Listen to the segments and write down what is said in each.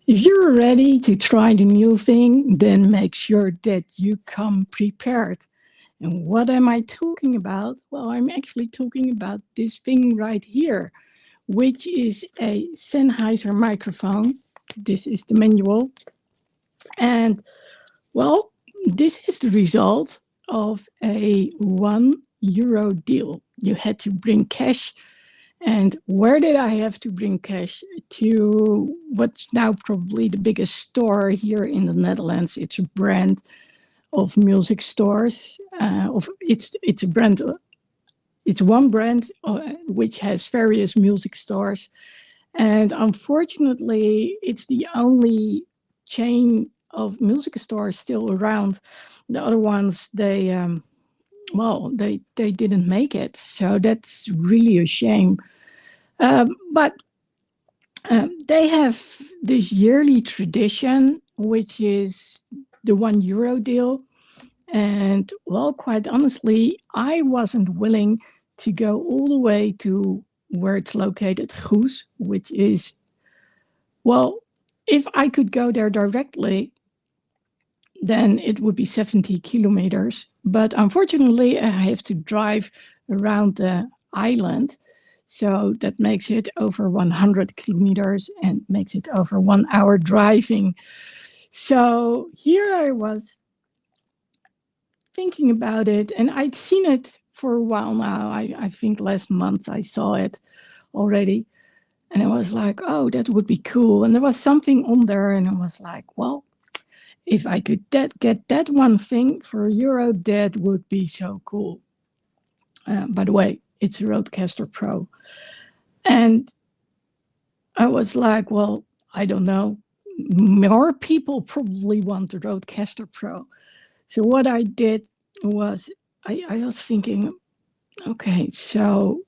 If you're ready to try the new thing, then make sure that you come prepared. And what am I talking about? Well, I'm actually talking about this thing right here, which is a Sennheiser microphone. This is the manual. And well, this is the result of a €1 deal. You had to bring cash. And where did I have to bring cash? To what's now probably the biggest store here in the Netherlands. It's a brand of music stores. It's a brand. It's one brand which has various music stores, and unfortunately, it's the only chain of music stores still around. The other ones, they didn't make it, so that's really a shame. But they have this yearly tradition, which is the €1 deal. And well, quite honestly, I wasn't willing to go all the way to where it's located, Goes, which is, well, if I could go there directly, then it would be 70 kilometers. But unfortunately, I have to drive around the island. So that makes it over 100 kilometers and makes it over 1 hour driving. So here I was thinking about it, and I'd seen it for a while now. I think last month I saw it already. And I was like, oh, that would be cool. And there was something on there, and I was like, well, if I could get that one thing for €1, that would be so cool. By the way, it's a Rodecaster Pro. And I was like, well, I don't know. More people probably want the Rodecaster Pro. So what I did was I was thinking, okay, so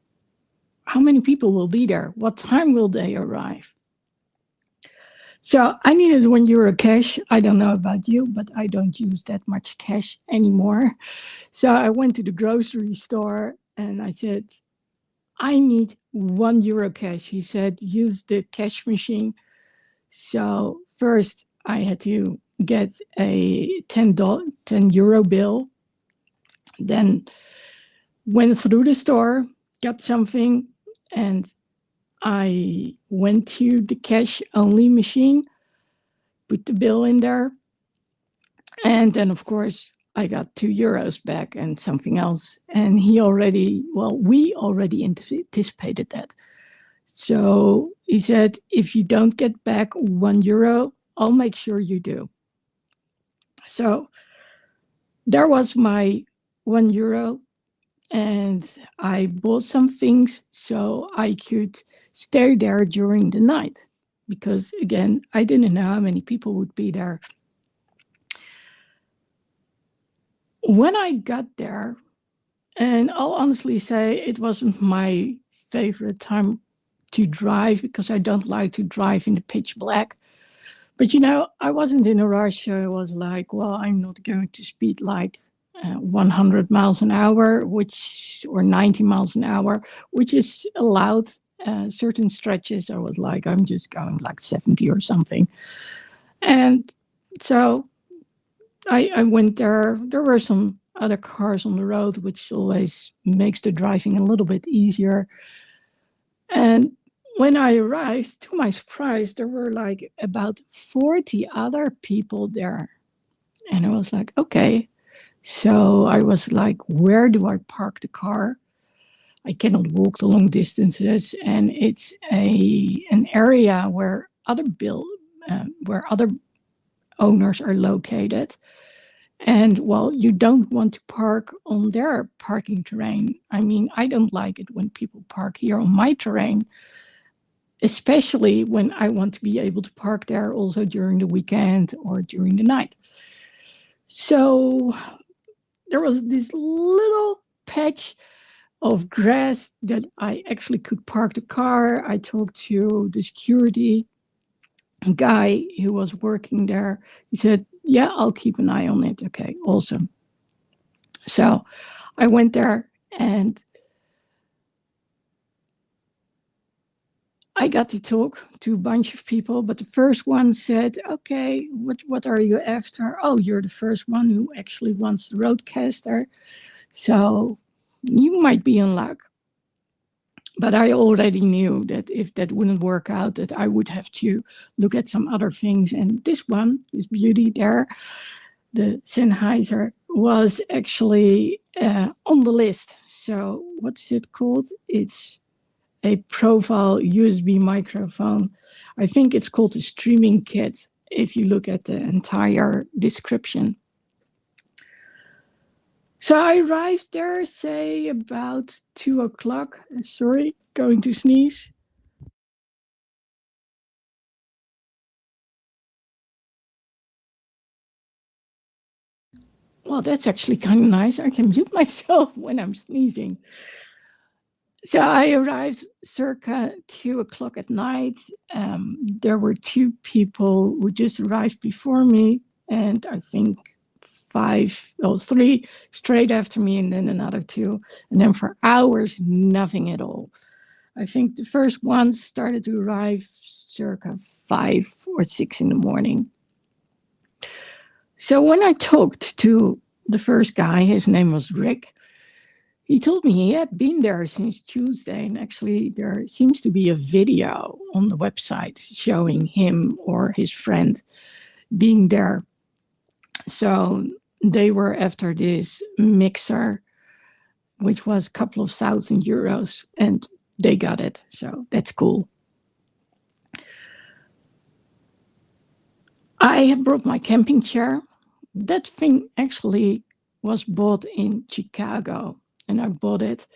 how many people will be there? What time will they arrive? So I needed €1 cash. I don't know about you, but I don't use that much cash anymore. So I went to the grocery store and I said, I need €1 cash. He said, use the cash machine. So first I had to get a €10 bill, then went through the store, got something, and I went to the cash only machine, put the bill in there, and then of course I got €2 back and something else. And we already anticipated that. So he said, if you don't get back €1, I'll make sure you do. So there was my €1, and I bought some things so I could stay there during the night. Because again, I didn't know how many people would be there. When I got there, and I'll honestly say it wasn't my favorite time to drive because I don't like to drive in the pitch black. But I wasn't in a rush. So I was like, well, I'm not going to speed like 100 miles an hour, or 90 miles an hour, which is allowed. Certain stretches, I was like, I'm just going like 70 or something. And so I went there. There were some other cars on the road, which always makes the driving a little bit easier. And when I arrived, to my surprise, there were like about 40 other people there. And I was like, okay. So I was like, where do I park the car? I cannot walk the long distances. And it's an area where other owners are located. And well, you don't want to park on their parking terrain. I mean, I don't like it when people park here on my terrain, especially when I want to be able to park there also during the weekend or during the night. So there was this little patch of grass that I actually could park the car. I talked to the security guy who was working there. He said, yeah, I'll keep an eye on it. Okay, awesome. So I went there and I got to talk to a bunch of people, but the first one said, okay, what are you after? Oh, you're the first one who actually wants the Rodecaster. So you might be in luck. But I already knew that if that wouldn't work out, that I would have to look at some other things. And this one, this beauty there, the Sennheiser, was actually on the list. So what's it called? It's a profile USB microphone. I think it's called a streaming kit if you look at the entire description. So I arrived there, say about 2 o'clock. Sorry, going to sneeze. Well, that's actually kind of nice. I can mute myself when I'm sneezing. So I arrived circa 2 o'clock at night. There were 2 people who just arrived before me, and I think 3 straight after me, and then another 2. And then for hours, nothing at all. I think the first ones started to arrive circa 5 or 6 in the morning. So when I talked to the first guy, his name was Rick, he told me he had been there since Tuesday, and actually there seems to be a video on the website showing him or his friend being there. So they were after this mixer, which was a couple of €1,000, and they got it. So that's cool. I had brought my camping chair. That thing actually was bought in Chicago, and I bought it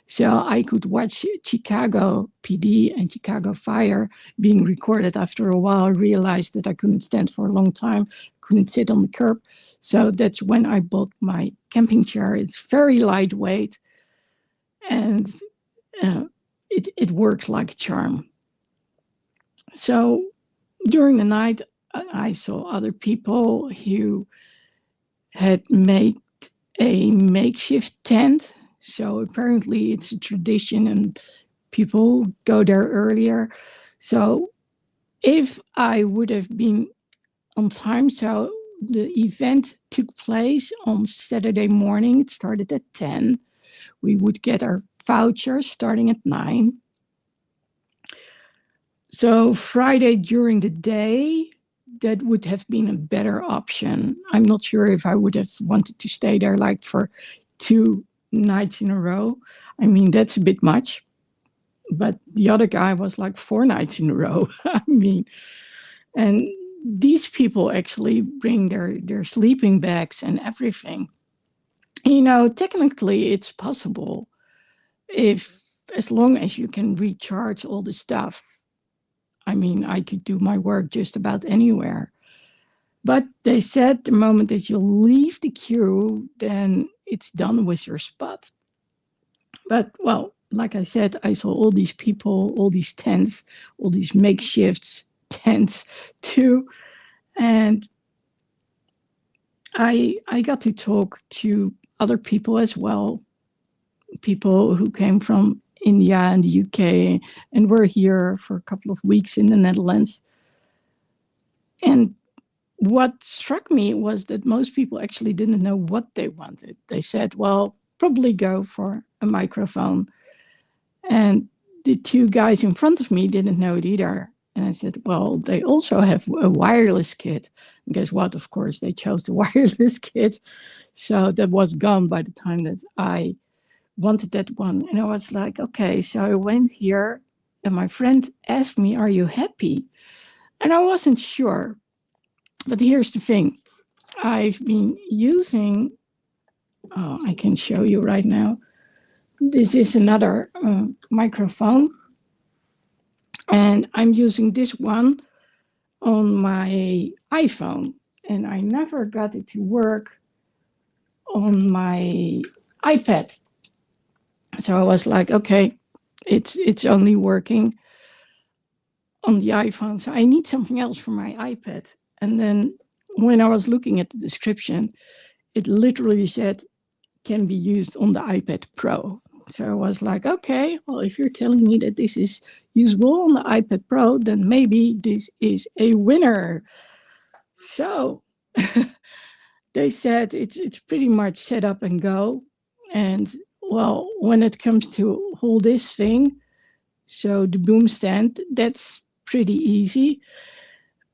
so I could watch Chicago PD and Chicago Fire being recorded. After a while, I realized that I couldn't stand for a long time, couldn't sit on the curb. So that's when I bought my camping chair. It's very lightweight, and it works like a charm. So during the night, I saw other people who had made a makeshift tent. So apparently it's a tradition and people go there earlier. So if I would have been on time, so the event took place on Saturday morning. It started at 10. We would get our vouchers starting at 9. So Friday during the day, that would have been a better option. I'm not sure if I would have wanted to stay there like for 2 nights in a row. I mean, that's a bit much. But the other guy was like 4 nights in a row. I mean, and these people actually bring their sleeping bags and everything. You know, technically it's possible as long as you can recharge all the stuff. I mean, I could do my work just about anywhere. But they said the moment that you leave the queue, then it's done with your spot. But, well, like I said, I saw all these people, all these tents, all these makeshift tents too. And I got to talk to other people as well, people who came from India and the UK and were here for a couple of weeks in the Netherlands. And what struck me was that most people actually didn't know what they wanted. They said, well, probably go for a microphone. And the 2 guys in front of me didn't know it either. And I said, well, they also have a wireless kit. And guess what? Of course, they chose the wireless kit. So that was gone by the time that I wanted that one. And I was like, okay, so I went here and my friend asked me, are you happy? And I wasn't sure. But here's the thing. I've been using, I can show you right now. This is another microphone. And I'm using this one on my iPhone. And I never got it to work on my iPad. So I was like, okay, it's only working on the iPhone. So I need something else for my iPad. And then when I was looking at the description, it literally said can be used on the iPad Pro. So I was like, okay, well, if you're telling me that this is usable on the iPad Pro, then maybe this is a winner. So they said it's pretty much set up and go. And well, when it comes to hold this thing, so the boom stand, that's pretty easy.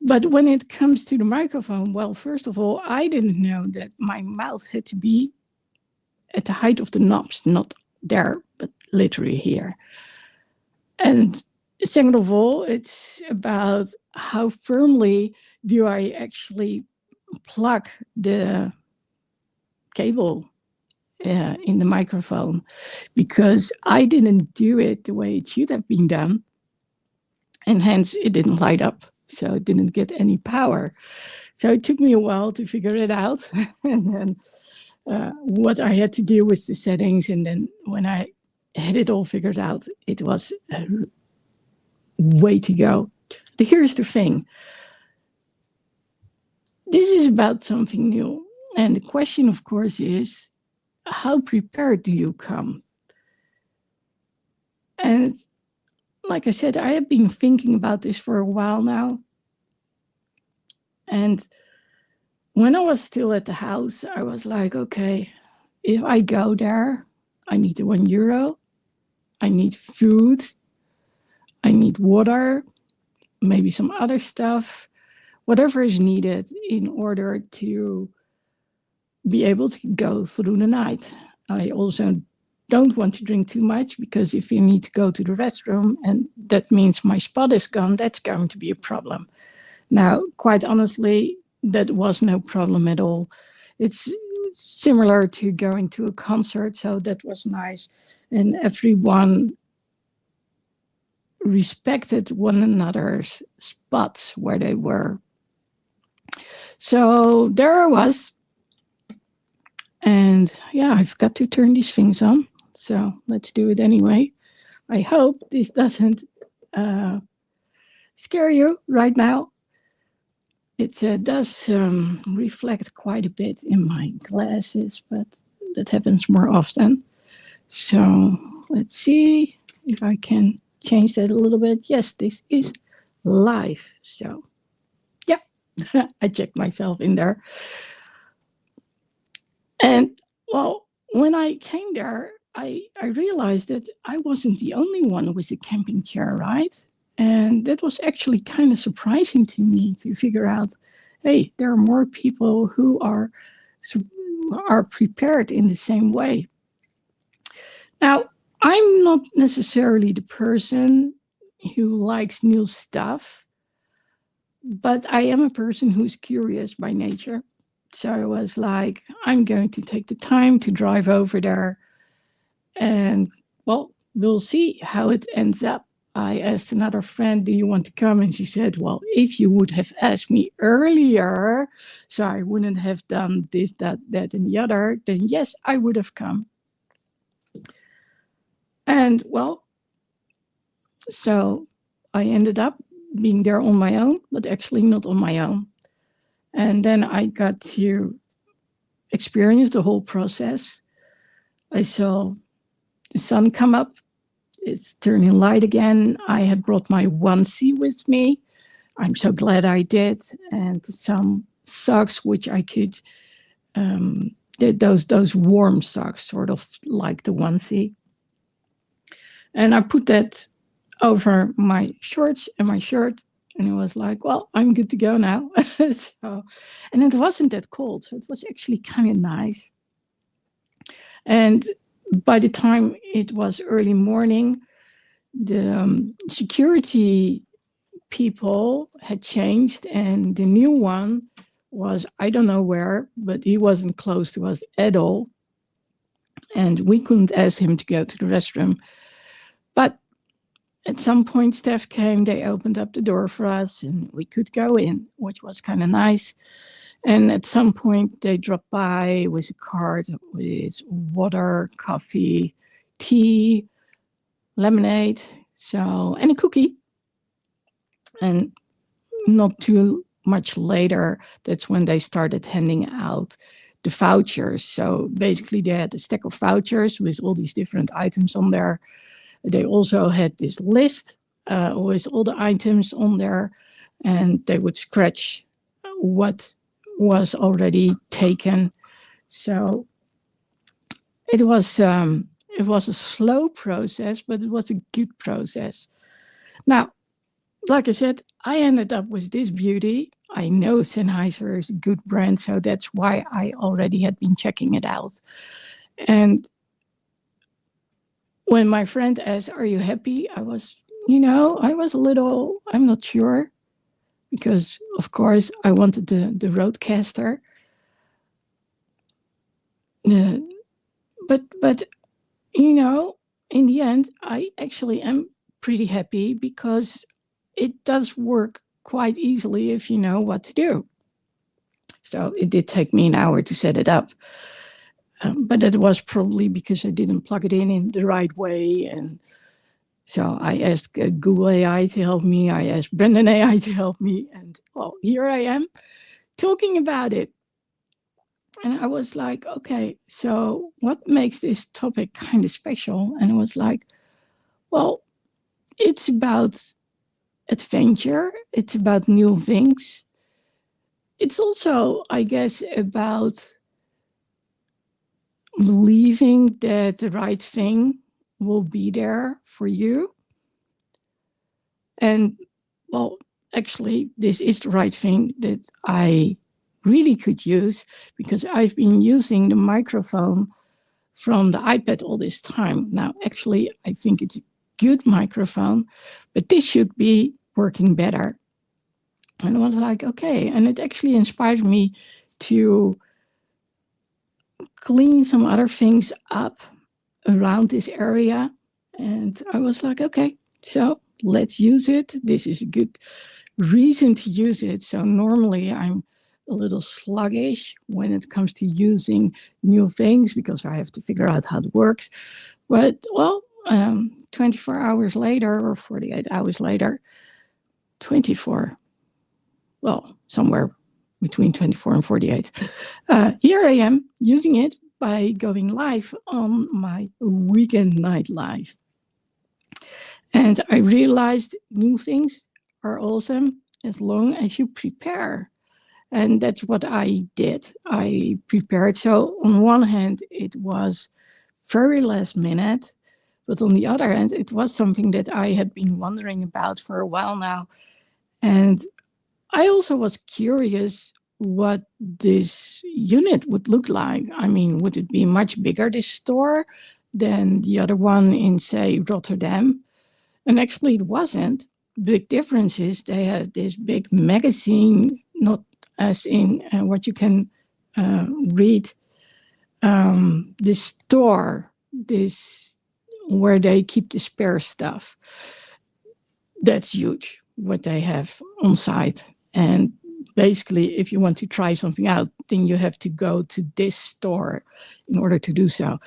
But when it comes to the microphone, well, first of all, I didn't know that my mouth had to be at the height of the knobs, not there, but literally here. And second of all, it's about how firmly do I actually plug the cable in the microphone, because I didn't do it the way it should have been done, and hence it didn't light up, so it didn't get any power. So it took me a while to figure it out, and then what I had to do with the settings, and then when I had it all figured out, it was a way to go. But here's the thing. This is about something new, and the question, of course, is how prepared do you come? And like I said, I have been thinking about this for a while now. And when I was still at the house, I was like, okay, if I go there, I need the €1. I need food. I need water, maybe some other stuff, whatever is needed in order to be able to go through the night. I also don't want to drink too much, because if you need to go to the restroom and that means my spot is gone, that's going to be a problem. Now, quite honestly, that was no problem at all. It's similar to going to a concert, so that was nice. And everyone respected one another's spots where they were. So there I was. And yeah, I've got to turn these things on. So let's do it anyway. I hope this doesn't scare you right now. It does reflect quite a bit in my glasses, but that happens more often. So let's see if I can change that a little bit. Yes, this is live. So yeah, I checked myself in there. And well, when I came there, I realized that I wasn't the only one with a camping chair, right? And that was actually kind of surprising to me to figure out, hey, there are more people who are prepared in the same way. Now, I'm not necessarily the person who likes new stuff, but I am a person who's curious by nature. So I was like, I'm going to take the time to drive over there, and well, we'll see how it ends up. I asked another friend, do you want to come? And she said, well, if you would have asked me earlier, so I wouldn't have done this, that, and the other, then yes, I would have come. And well, so I ended up being there on my own, but actually not on my own. And then I got to experience the whole process. I saw the sun come up. It's turning light again. I had brought my onesie with me. I'm so glad I did. And some socks, which I could, those warm socks, sort of like the onesie. And I put that over my shorts and my shirt. And it was like, well, I'm good to go now. And it wasn't that cold. So it was actually kind of nice. And by the time it was early morning, the security people had changed, and the new one was, I don't know where, but he wasn't close to us at all. And we couldn't ask him to go to the restroom. But at some point, Steph came, they opened up the door for us, and we could go in, which was kind of nice. And at some point, they dropped by with a cart with water, coffee, tea, lemonade, and a cookie. And not too much later, that's when they started handing out the vouchers. So basically they had a stack of vouchers with all these different items on there. They also had this list with all the items on there, and they would scratch what was already taken. So it was a slow process, but it was a good process. Now, like I said, I ended up with this beauty. I know Sennheiser is a good brand, so that's why I already had been checking it out. And when my friend asked, "Are you happy?" I was a little, I'm not sure, because of course I wanted the Rodecaster. But in the end, I actually am pretty happy because it does work quite easily if you know what to do. So it did take me an hour to set it up. But it was probably because I didn't plug it in the right way. And so I asked Google AI to help me. I asked Brendan AI to help me. And well, here I am talking about it. And I was like, okay, so what makes this topic kind of special? And I was like, well, it's about adventure. It's about new things. It's also, I guess, about believing that the right thing will be there for you. And well, actually, this is the right thing that I really could use, because I've been using the microphone from the iPad all this time. Now, actually, I think it's a good microphone, but this should be working better. And I was like, okay. And it actually inspired me to clean some other things up around this area. And I was like, okay, so let's use it. This is a good reason to use it. So normally I'm a little sluggish when it comes to using new things because I have to figure out how it works. But well, 24 hours later or 48 hours later, 24, well, somewhere between 24 and 48. Here I am using it by going live on my weekend night live. And I realized new things are awesome as long as you prepare. And that's what I did. I prepared. So on one hand, it was very last minute, but on the other hand, it was something that I had been wondering about for a while now. And I also was curious what this unit would look like. I mean, would it be much bigger, this store, than the other one in, say, Rotterdam? And actually, it wasn't. Big difference is they had this big magazine, not as in what you can read, this store, this where they keep the spare stuff. That's huge, what they have on site. And basically, if you want to try something out, then you have to go to this store in order to do so.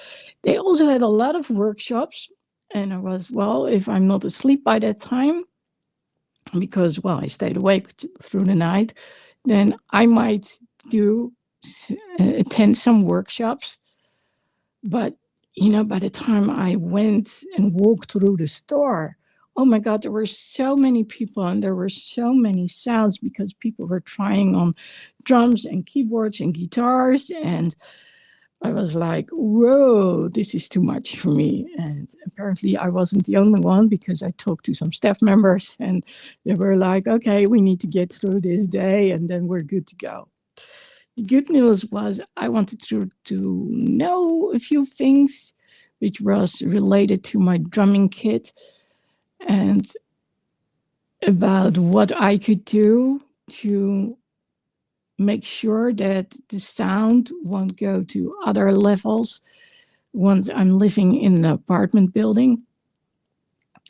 They also had a lot of workshops. And I was, well, if I'm not asleep by that time, because, well, I stayed awake through the night, then I might attend some workshops. But, by the time I went and walked through the store, oh my God, there were so many people and there were so many sounds because people were trying on drums and keyboards and guitars. And I was like, whoa, this is too much for me. And apparently I wasn't the only one, because I talked to some staff members and they were like, okay, we need to get through this day and then we're good to go. The good news was I wanted to know a few things which was related to my drumming kit and about what I could do to make sure that the sound won't go to other levels once I'm living in an apartment building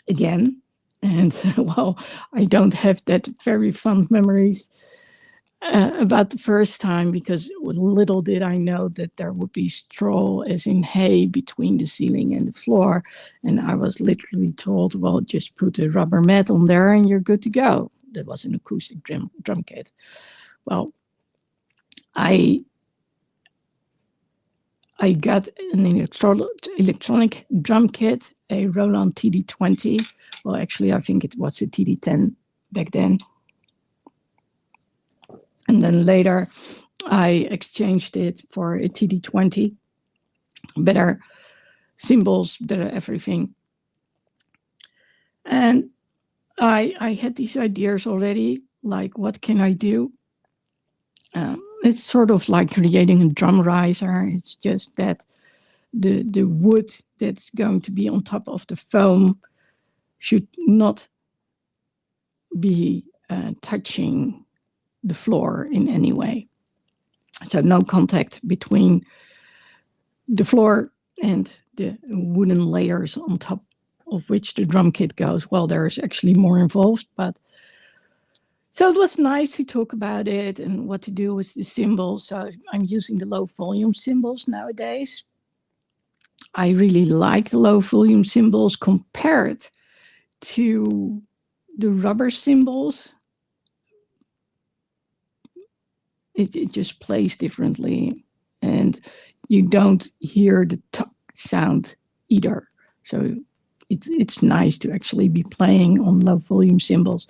again. And well, I don't have that very fond memories about the first time, because little did I know that there would be straw, as in hay, between the ceiling and the floor. And I was literally told, well, just put a rubber mat on there and you're good to go. That was an acoustic drum kit. Well, I I got an electronic drum kit, a Roland TD20. Well, actually, I think it was a TD10 back then. And then later, I exchanged it for a TD20. Better cymbals, better everything. And I had these ideas already, like what can I do? It's sort of like creating a drum riser. It's just that the wood that's going to be on top of the foam should not be touching the floor in any way. So no contact between the floor and the wooden layers on top of which the drum kit goes. Well, there's actually more involved, but so it was nice to talk about it and what to do with the cymbals. So I'm using the low volume cymbals nowadays. I really like the low volume cymbals compared to the rubber cymbals. It just plays differently, and you don't hear the tuck sound either. So it's nice to actually be playing on low volume cymbals,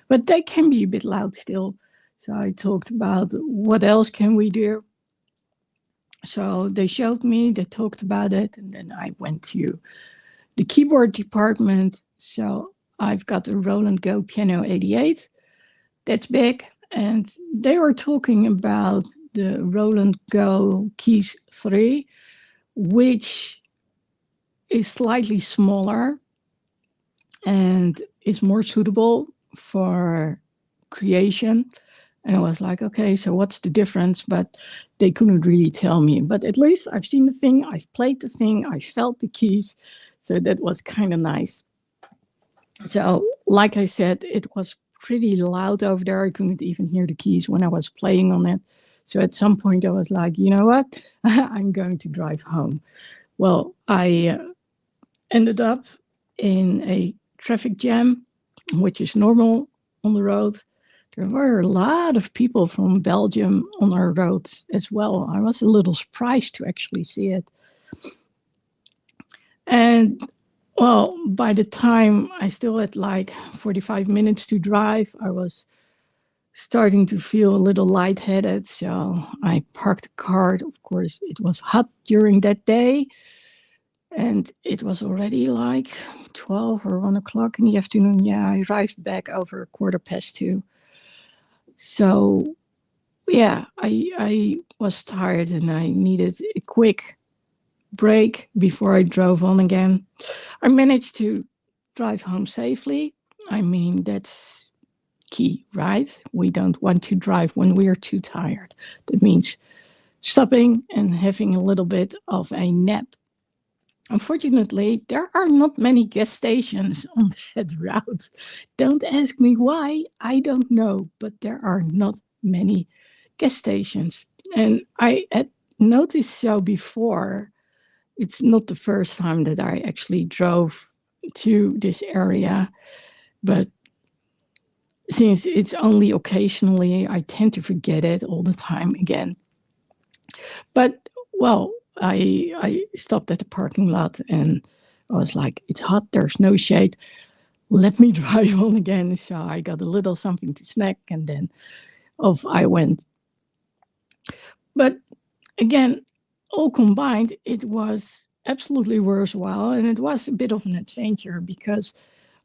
but they can be a bit loud still. So I talked about what else can we do. So they showed me, they talked about it, and then I went to the keyboard department. So I've got a Roland Go Piano 88. That's big. And they were talking about the Roland Go Keys 3, which is slightly smaller and is more suitable for creation. And I was like, okay, so what's the difference? But they couldn't really tell me. But at least I've seen the thing, I've played the thing, I felt the keys. So that was kind of nice. So like I said, it was pretty loud over there. I couldn't even hear the keys when I was playing on it. So at some point I was like, you know what? I'm going to drive home. Well, I ended up in a traffic jam, which is normal on the road. There were a lot of people from Belgium on our roads as well. I was a little surprised to actually see it. And well, by the time I still had like 45 minutes to drive, I was starting to feel a little lightheaded. So I parked the car. Of course, it was hot during that day. And it was already like 12 or 1 o'clock in the afternoon. Yeah, I arrived back over 2:15. So yeah, I was tired and I needed a quick break before I drove on again. I managed to drive home safely. I mean, that's key, right? We don't want to drive when we're too tired. That means stopping and having a little bit of a nap. Unfortunately, there are not many gas stations on that route. Don't ask me why, I don't know, but there are not many gas stations. And I had noticed so before. It's not the first time that I actually drove to this area, but since it's only occasionally, I tend to forget it all the time again. But well, I stopped at the parking lot and I was like, it's hot, there's no shade. Let me drive on again. So I got a little something to snack and then off I went. But again, all combined, it was absolutely worthwhile. And it was a bit of an adventure because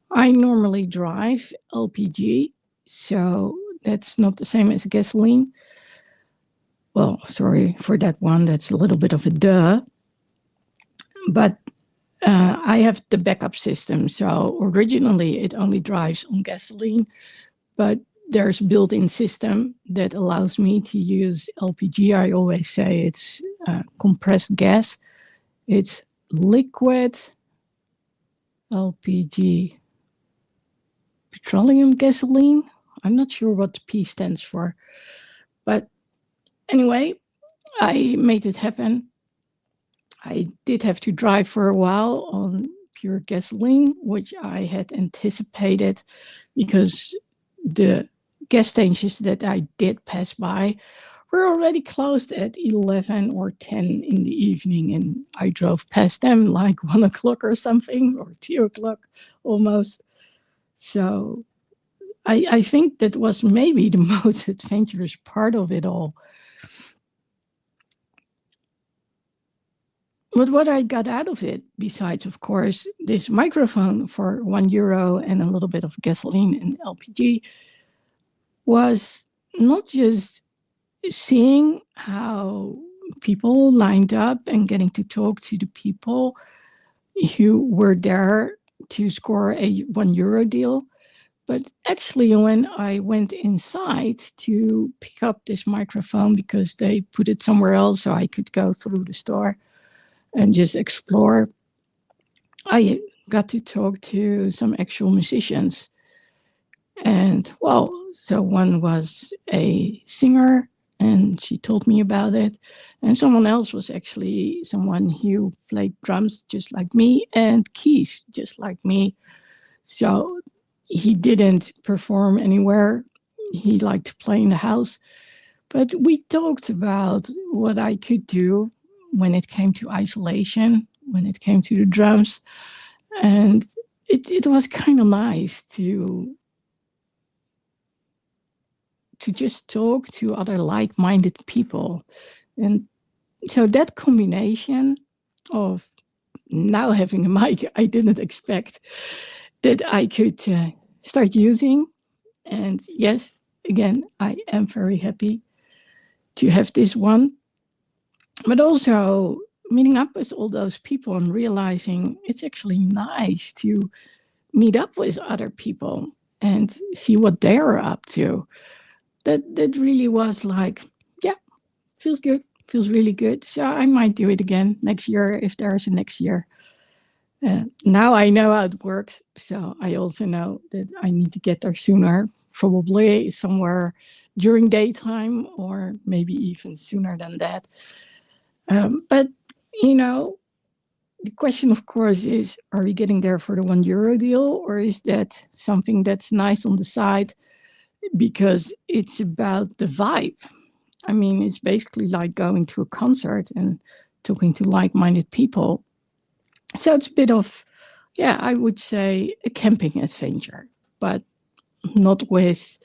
I normally drive LPG. So that's not the same as gasoline. Well, sorry for that one. That's a little bit of a duh. But I have the backup system. So originally it only drives on gasoline, but there's a built-in system that allows me to use LPG. I always say it's compressed gas. It's liquid LPG petroleum gasoline. I'm not sure what the P stands for, but anyway, I made it happen. I did have to drive for a while on pure gasoline, which I had anticipated because the gas stations that I did pass by were already closed at 11 or 10 in the evening, and I drove past them like 1 o'clock or something, or 2 o'clock almost. So I think that was maybe the most adventurous part of it all. But what I got out of it, besides, of course, this microphone for €1 and a little bit of gasoline and LPG, was not just seeing how people lined up and getting to talk to the people who were there to score a €1 deal, but actually when I went inside to pick up this microphone because they put it somewhere else so I could go through the store and just explore, I got to talk to some actual musicians. And well, so one was a singer and she told me about it. And someone else was actually someone who played drums just like me and keys just like me. So he didn't perform anywhere. He liked to play in the house. But we talked about what I could do when it came to isolation, when it came to the drums. And it was kind of nice to just talk to other like-minded people. And so that combination of now having a mic I didn't expect that I could start using. And yes, again, I am very happy to have this one. But also meeting up with all those people and realizing it's actually nice to meet up with other people and see what they're up to. That really was like, yeah, feels good, feels really good. So I might do it again next year if there's a next year. Now I know how it works, so I also know that I need to get there sooner, probably somewhere during daytime or maybe even sooner than that. But, you know, the question, of course, is, are we getting there for the €1 deal, or is that something that's nice on the side because it's about the vibe? I mean, it's basically like going to a concert and talking to like-minded people. So it's a bit of, yeah, I would say a camping adventure, but not with,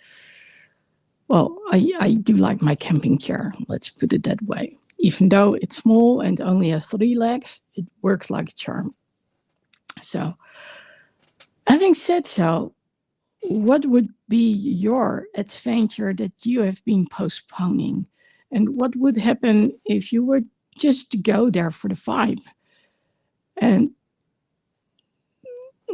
well, I do like my camping chair, let's put it that way. Even though it's small and only has 3 legs, it works like a charm. So, having said so, what would be your adventure that you have been postponing? And what would happen if you were just to go there for the vibe? And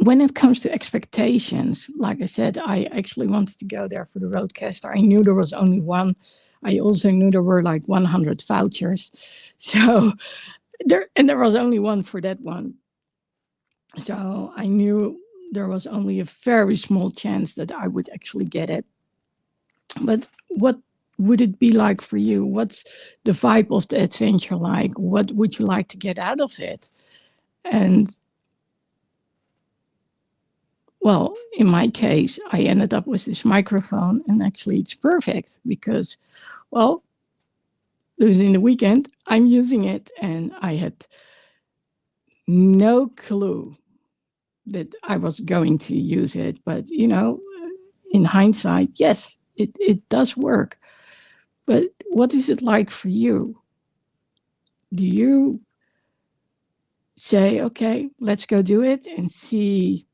when it comes to expectations, like I said, I actually wanted to go there for the Roadcaster. I knew there was only one. I also knew there were like 100 vouchers. So there was only one for that one. So I knew there was only a very small chance that I would actually get it. But what would it be like for you? What's the vibe of the adventure like? What would you like to get out of it? And well, in my case, I ended up with this microphone, and actually it's perfect because, well, during the weekend, I'm using it, and I had no clue that I was going to use it. But, you know, in hindsight, yes, it does work. But what is it like for you? Do you say, okay, let's go do it and see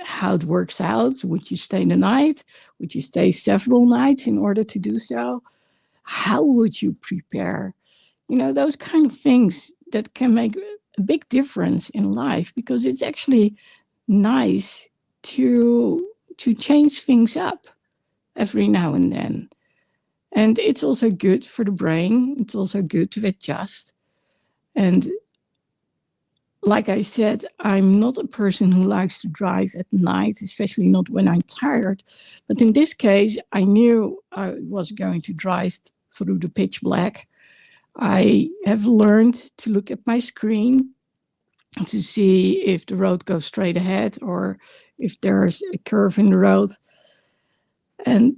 how it works out? Would you stay the night? Would you stay several nights in order to do so? How would you prepare? You know, those kind of things that can make a big difference in life, because it's actually nice to change things up every now and then. And it's also good for the brain. It's also good to adjust. And like I said, I'm not a person who likes to drive at night, especially not when I'm tired. But in this case, I knew I was going to drive through the pitch black. I have learned to look at my screen to see if the road goes straight ahead or if there's a curve in the road. And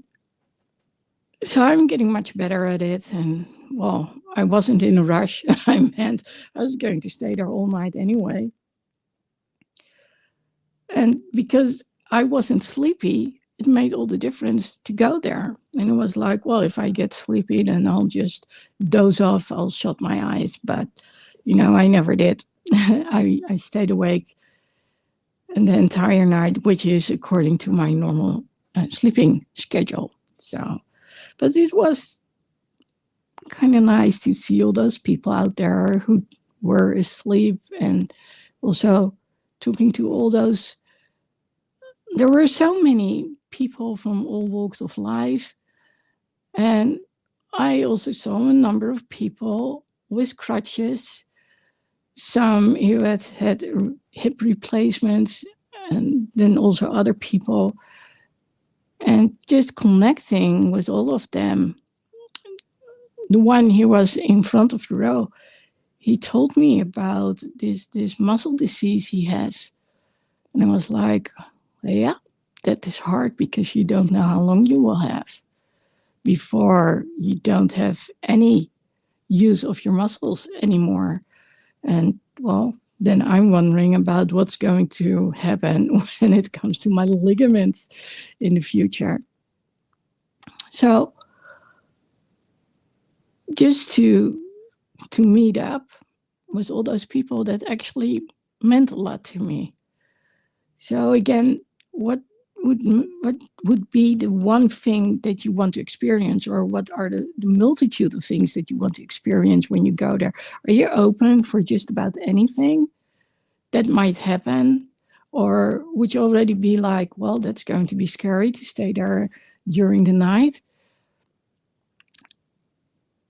So I'm getting much better at it. And well, I wasn't in a rush. I meant I was going to stay there all night anyway. And because I wasn't sleepy, it made all the difference to go there. And it was like, well, if I get sleepy, then I'll just doze off, I'll shut my eyes. But, I never did. I stayed awake and the entire night, which is according to my normal sleeping schedule. So, but it was kind of nice to see all those people out there who were asleep, and also talking to all those. There were so many people from all walks of life, and I also saw a number of people with crutches, some who had hip replacements, and then also other people, and just connecting with all of them. The one who was in front of the row, he told me about this muscle disease he has. And I was like, yeah, that is hard because you don't know how long you will have before you don't have any use of your muscles anymore. And well, then I'm wondering about what's going to happen when it comes to my ligaments in the future. So just to meet up with all those people, that actually meant a lot to me. So again, what would be the one thing that you want to experience, or what are the multitude of things that you want to experience when you go there? Are you open for just about anything that might happen? Or would you already be like, well, that's going to be scary to stay there during the night?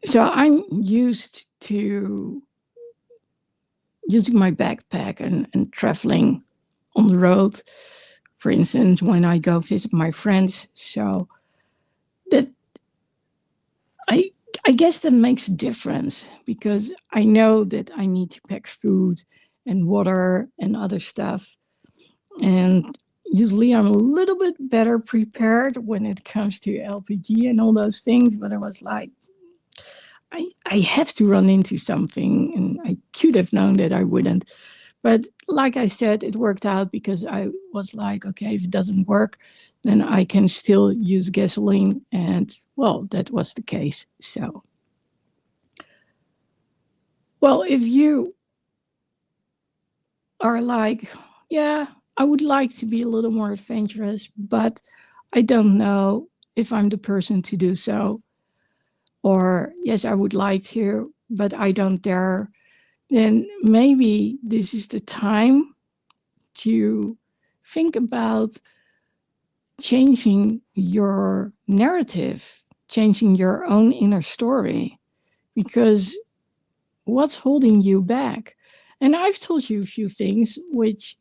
So I'm used to using my backpack and traveling on the road, for instance, when I go visit my friends. So that I guess that makes a difference, because I know that I need to pack food and water and other stuff. And usually I'm a little bit better prepared when it comes to LPG and all those things. But I was like, I have to run into something, and I could have known that I wouldn't. But like I said, it worked out because I was like, okay, if it doesn't work, then I can still use gasoline. And well, that was the case. So, well, if you are like, yeah, I would like to be a little more adventurous, but I don't know if I'm the person to do so. Or, yes, I would like to, but I don't dare. Then maybe this is the time to think about changing your narrative, changing your own inner story, because what's holding you back? And I've told you a few things which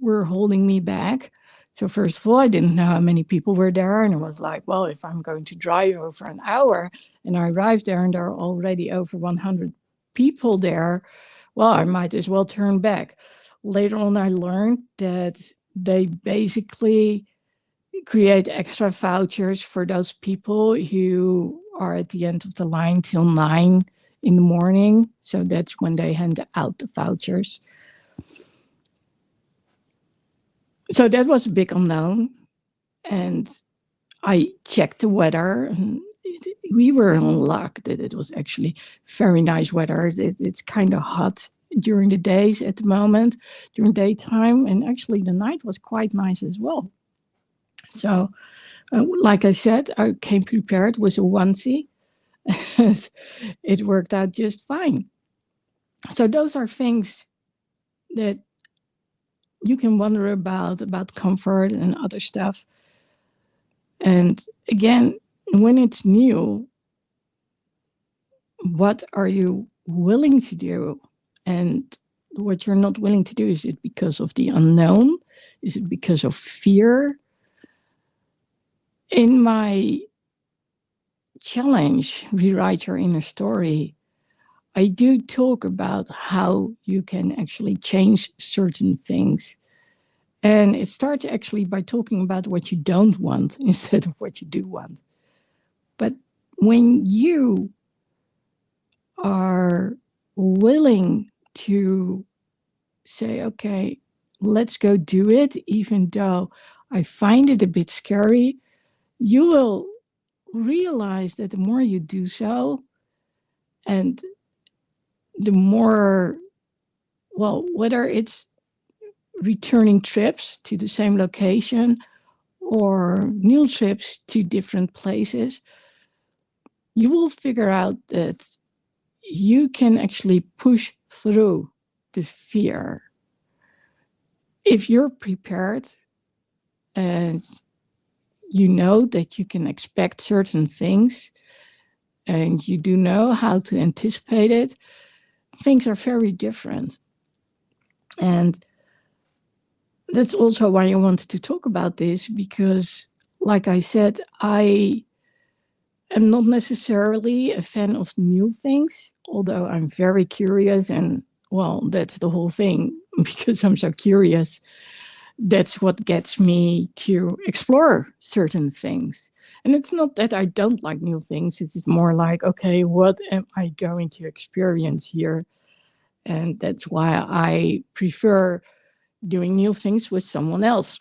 were holding me back. So first of all, I didn't know how many people were there, and I was like, well, if I'm going to drive over an hour and I arrived there and there are already over 100 people there, well, I might as well turn back. Later on, I learned that they basically create extra vouchers for those people who are at the end of the line till 9 in the morning. So that's when they hand out the vouchers. So that was a big unknown. And I checked the weather, and we were in luck that it was actually very nice weather. It's kind of hot during the days at the moment, during daytime. And actually the night was quite nice as well. So, like I said, I came prepared with a onesie. It worked out just fine. So those are things that you can wonder about comfort and other stuff. And again, when it's new, what are you willing to do? And what you're not willing to do, is it because of the unknown? Is it because of fear? In my challenge, Rewrite Your Inner Story, I do talk about how you can actually change certain things. And it starts actually by talking about what you don't want instead of what you do want. But when you are willing to say, okay, let's go do it, even though I find it a bit scary, you will realize that the more you do so, and the more, well, whether it's returning trips to the same location or new trips to different places, you will figure out that you can actually push through the fear if you're prepared and you know that you can expect certain things and you do know how to anticipate it. Things are very different. And that's also why I wanted to talk about this, because, like I said, I am not necessarily a fan of new things, although I'm very curious. And, well, that's the whole thing. Because I'm so curious, that's what gets me to explore certain things. And it's not that I don't like new things. It's more like, okay, what am I going to experience here? And that's why I prefer doing new things with someone else,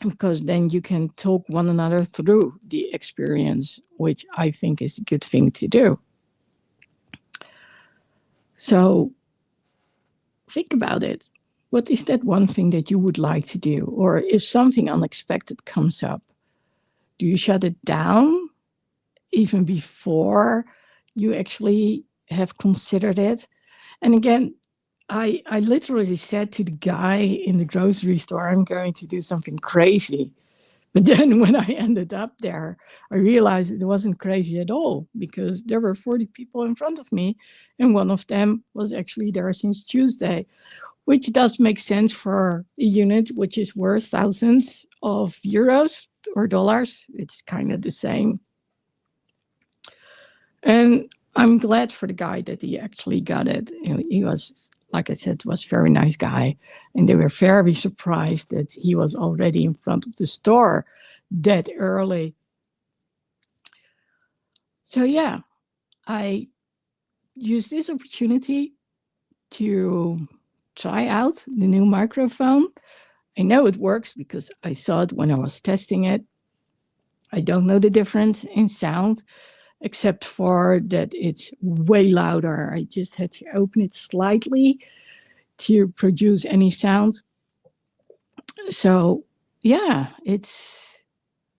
because then you can talk one another through the experience, which I think is a good thing to do. So think about it. What is that one thing that you would like to do? Or if something unexpected comes up, do you shut it down even before you actually have considered it? And again, I literally said to the guy in the grocery store, I'm going to do something crazy. But then when I ended up there, I realized it wasn't crazy at all, because there were 40 people in front of me, and one of them was actually there since Tuesday, which does make sense for a unit which is worth thousands of euros or dollars. It's kind of the same. And I'm glad for the guy that he actually got it. He was, like I said, was a very nice guy. And they were very surprised that he was already in front of the store that early. So yeah, I used this opportunity to try out the new microphone. I know it works because I saw it when I was testing it. I don't know the difference in sound, except for that it's way louder. I just had to open it slightly to produce any sound. So yeah, it's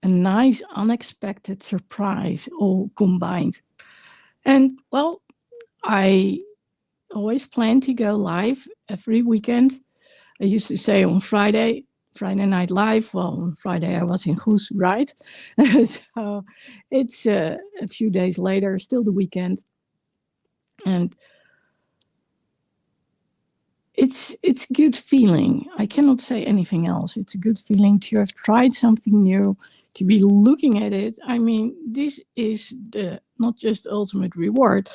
a nice unexpected surprise all combined. And well, I always plan to go live every weekend. I used to say on Friday Night Live. Well, on Friday I was in Goes, right? So it's a few days later, still the weekend. And it's a good feeling. I cannot say anything else. It's a good feeling to have tried something new, to be looking at it. I mean, this is the not just ultimate reward,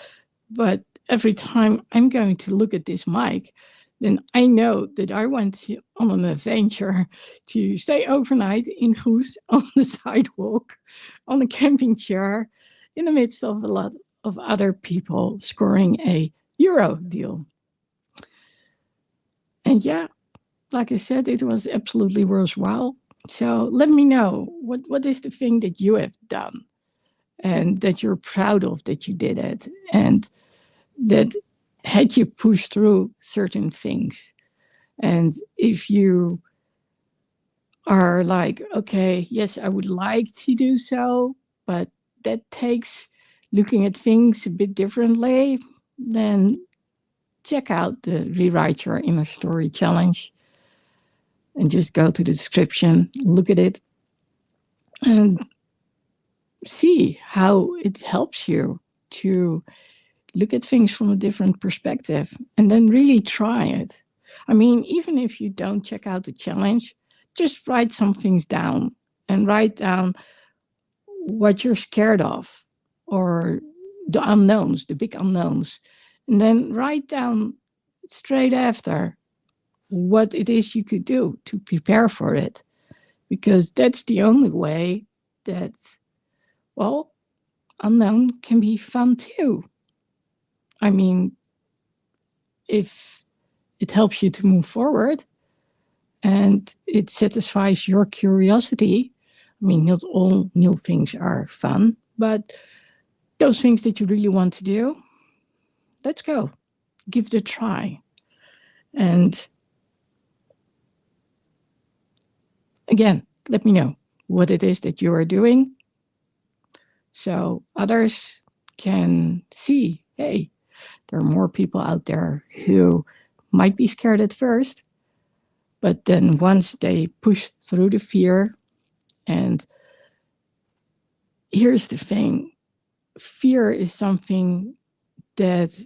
but every time I'm going to look at this mic, then I know that I went on an adventure to stay overnight in Goes on the sidewalk, on a camping chair, in the midst of a lot of other people scoring a Euro deal. And yeah, like I said, it was absolutely worthwhile. So let me know, what is the thing that you have done and that you're proud of that you did it, and that had you pushed through certain things. And if you are like, okay, yes, I would like to do so, but that takes looking at things a bit differently, then check out the Rewrite Your Inner Story Challenge. And just go to the description, look at it, and see how it helps you to look at things from a different perspective, and then really try it. I mean, even if you don't check out the challenge, just write some things down, and write down what you're scared of, or the unknowns, the big unknowns. And then write down straight after what it is you could do to prepare for it. Because that's the only way that, well, unknown can be fun too. I mean, if it helps you to move forward and it satisfies your curiosity, I mean, not all new things are fun, but those things that you really want to do, let's go. Give it a try. And again, let me know what it is that you are doing so others can see, hey, there are more people out there who might be scared at first, but then once they push through the fear, and here's the thing, fear is something that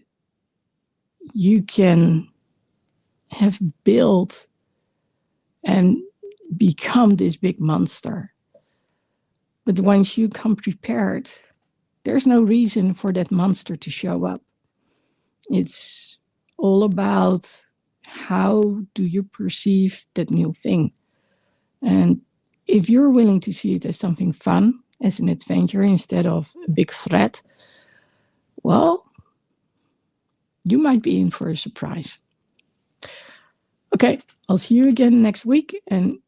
you can have built and become this big monster. But once you come prepared, there's no reason for that monster to show up. It's all about how do you perceive that new thing. And if you're willing to see it as something fun, as an adventure instead of a big threat, well, you might be in for a surprise. Okay, I'll see you again next week. And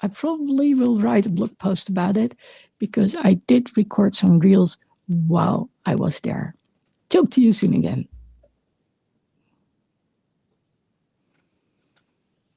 I probably will write a blog post about it because I did record some reels while I was there. Talk to you soon again.